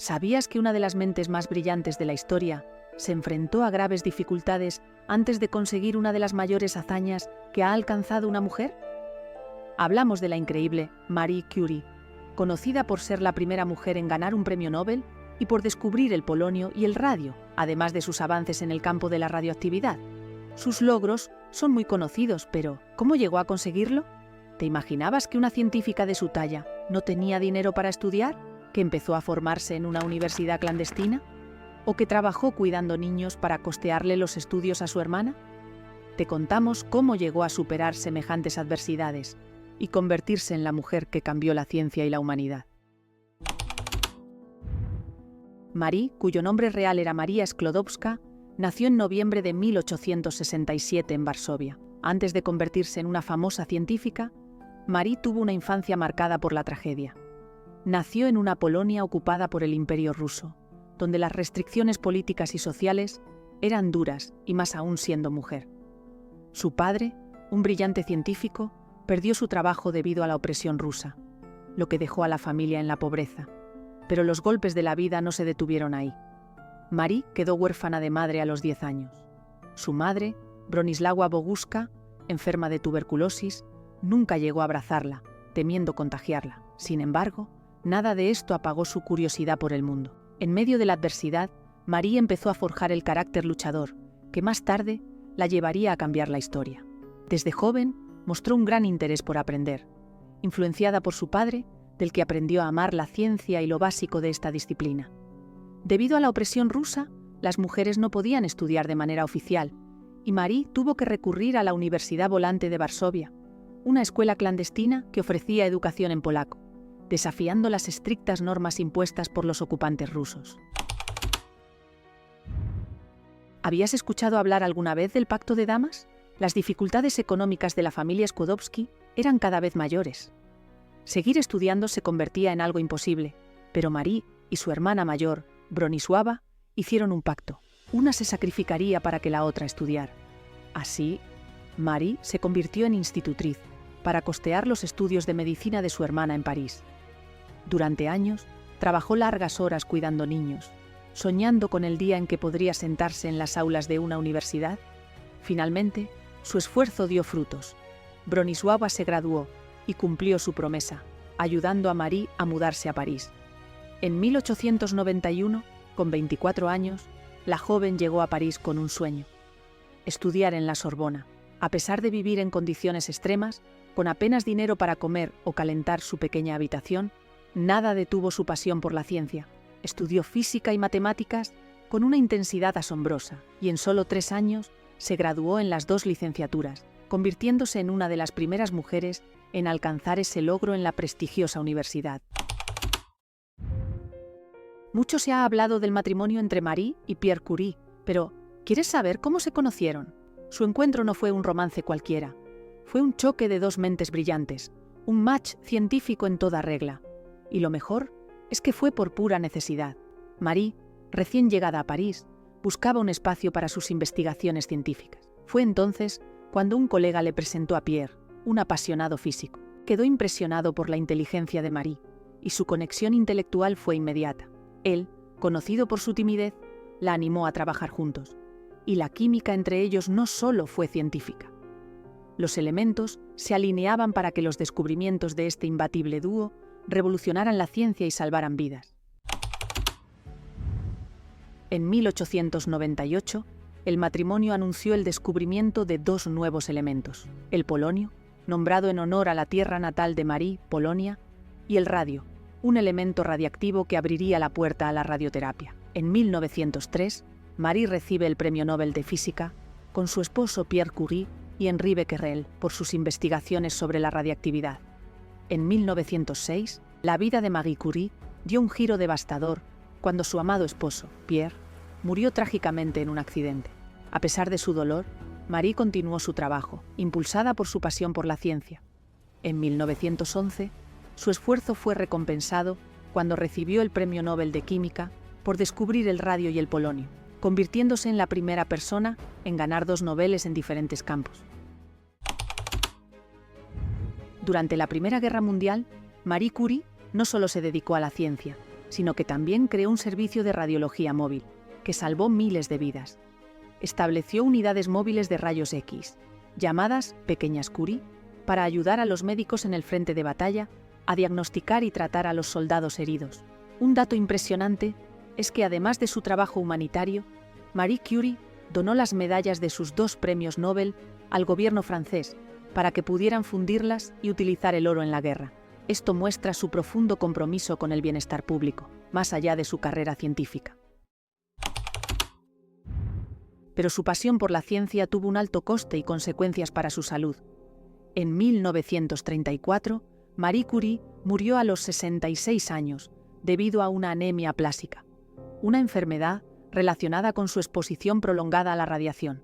¿Sabías que una de las mentes más brillantes de la historia se enfrentó a graves dificultades antes de conseguir una de las mayores hazañas que ha alcanzado una mujer? Hablamos de la increíble Marie Curie, conocida por ser la primera mujer en ganar un premio Nobel y por descubrir el polonio y el radio, además de sus avances en el campo de la radioactividad. Sus logros son muy conocidos, pero ¿cómo llegó a conseguirlo? ¿Te imaginabas que una científica de su talla no tenía dinero para estudiar? ¿Que empezó a formarse en una universidad clandestina? ¿O que trabajó cuidando niños para costearle los estudios a su hermana? Te contamos cómo llegó a superar semejantes adversidades y convertirse en la mujer que cambió la ciencia y la humanidad. Marie, cuyo nombre real era Maria Sklodowska, nació en noviembre de 1867 en Varsovia. Antes de convertirse en una famosa científica, Marie tuvo una infancia marcada por la tragedia. Nació en una Polonia ocupada por el Imperio ruso, donde las restricciones políticas y sociales eran duras y más aún siendo mujer. Su padre, un brillante científico, perdió su trabajo debido a la opresión rusa, lo que dejó a la familia en la pobreza. Pero los golpes de la vida no se detuvieron ahí. Marie quedó huérfana de madre a los 10 años. Su madre, Bronislawa Boguska, enferma de tuberculosis, nunca llegó a abrazarla, temiendo contagiarla. Sin embargo, nada de esto apagó su curiosidad por el mundo. En medio de la adversidad, Marie empezó a forjar el carácter luchador, que más tarde la llevaría a cambiar la historia. Desde joven, mostró un gran interés por aprender. Influenciada por su padre, del que aprendió a amar la ciencia y lo básico de esta disciplina. Debido a la opresión rusa, las mujeres no podían estudiar de manera oficial, y Marie tuvo que recurrir a la Universidad Volante de Varsovia, una escuela clandestina que ofrecía educación en polaco, desafiando las estrictas normas impuestas por los ocupantes rusos. ¿Habías escuchado hablar alguna vez del Pacto de Damas? Las dificultades económicas de la familia Skłodowski eran cada vez mayores. Seguir estudiando se convertía en algo imposible, pero Marie y su hermana mayor, Bronisława, hicieron un pacto. Una se sacrificaría para que la otra estudiara. Así, Marie se convirtió en institutriz para costear los estudios de medicina de su hermana en París. Durante años, trabajó largas horas cuidando niños, soñando con el día en que podría sentarse en las aulas de una universidad. Finalmente, su esfuerzo dio frutos. Bronisława se graduó y cumplió su promesa, ayudando a Marie a mudarse a París. En 1891, con 24 años, la joven llegó a París con un sueño: estudiar en la Sorbona. A pesar de vivir en condiciones extremas, con apenas dinero para comer o calentar su pequeña habitación, nada detuvo su pasión por la ciencia. Estudió física y matemáticas con una intensidad asombrosa y en solo 3 años se graduó en las 2 licenciaturas, convirtiéndose en una de las primeras mujeres en alcanzar ese logro en la prestigiosa universidad. Mucho se ha hablado del matrimonio entre Marie y Pierre Curie, pero ¿quieres saber cómo se conocieron? Su encuentro no fue un romance cualquiera. Fue un choque de 2 mentes brillantes, un match científico en toda regla. Y lo mejor es que fue por pura necesidad. Marie, recién llegada a París, buscaba un espacio para sus investigaciones científicas. Fue entonces cuando un colega le presentó a Pierre, un apasionado físico. Quedó impresionado por la inteligencia de Marie, y su conexión intelectual fue inmediata. Él, conocido por su timidez, la animó a trabajar juntos, y la química entre ellos no solo fue científica. Los elementos se alineaban para que los descubrimientos de este imbatible dúo revolucionaran la ciencia y salvaran vidas. En 1898, el matrimonio anunció el descubrimiento de 2 nuevos elementos: el polonio, nombrado en honor a la tierra natal de Marie, Polonia, y el radio, un elemento radiactivo que abriría la puerta a la radioterapia. En 1903, Marie recibe el Premio Nobel de Física con su esposo Pierre Curie y Henri Becquerel por sus investigaciones sobre la radiactividad. En 1906, la vida de Marie Curie dio un giro devastador cuando su amado esposo, Pierre, murió trágicamente en un accidente. A pesar de su dolor, Marie continuó su trabajo, impulsada por su pasión por la ciencia. En 1911, su esfuerzo fue recompensado cuando recibió el Premio Nobel de Química por descubrir el radio y el polonio, convirtiéndose en la primera persona en ganar 2 Nobeles en diferentes campos. Durante la Primera Guerra Mundial, Marie Curie no solo se dedicó a la ciencia, sino que también creó un servicio de radiología móvil, que salvó miles de vidas. Estableció unidades móviles de rayos X, llamadas Pequeñas Curie, para ayudar a los médicos en el frente de batalla a diagnosticar y tratar a los soldados heridos. Un dato impresionante es que además de su trabajo humanitario, Marie Curie donó las medallas de sus 2 premios Nobel al gobierno francés para que pudieran fundirlas y utilizar el oro en la guerra. Esto muestra su profundo compromiso con el bienestar público, más allá de su carrera científica. Pero su pasión por la ciencia tuvo un alto coste y consecuencias para su salud. En 1934, Marie Curie murió a los 66 años debido a una anemia aplásica, una enfermedad relacionada con su exposición prolongada a la radiación.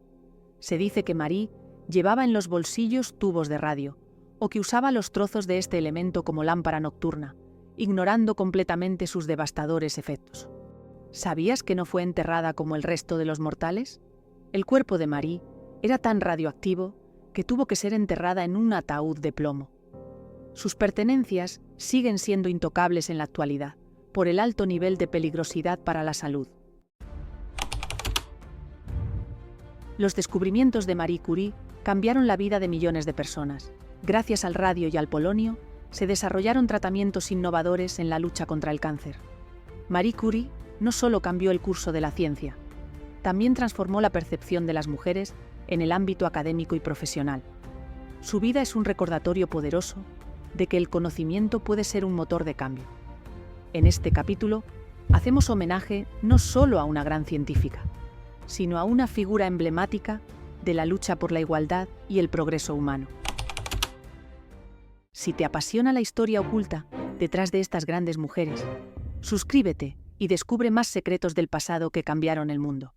Se dice que Marie llevaba en los bolsillos tubos de radio, o que usaba los trozos de este elemento como lámpara nocturna, ignorando completamente sus devastadores efectos. ¿Sabías que no fue enterrada como el resto de los mortales? El cuerpo de Marie era tan radioactivo que tuvo que ser enterrada en un ataúd de plomo. Sus pertenencias siguen siendo intocables en la actualidad, por el alto nivel de peligrosidad para la salud. Los descubrimientos de Marie Curie cambiaron la vida de millones de personas. Gracias al radio y al polonio, se desarrollaron tratamientos innovadores en la lucha contra el cáncer. Marie Curie no solo cambió el curso de la ciencia, también transformó la percepción de las mujeres en el ámbito académico y profesional. Su vida es un recordatorio poderoso de que el conocimiento puede ser un motor de cambio. En este capítulo, hacemos homenaje no solo a una gran científica, sino a una figura emblemática de la lucha por la igualdad y el progreso humano. Si te apasiona la historia oculta detrás de estas grandes mujeres, suscríbete y descubre más secretos del pasado que cambiaron el mundo.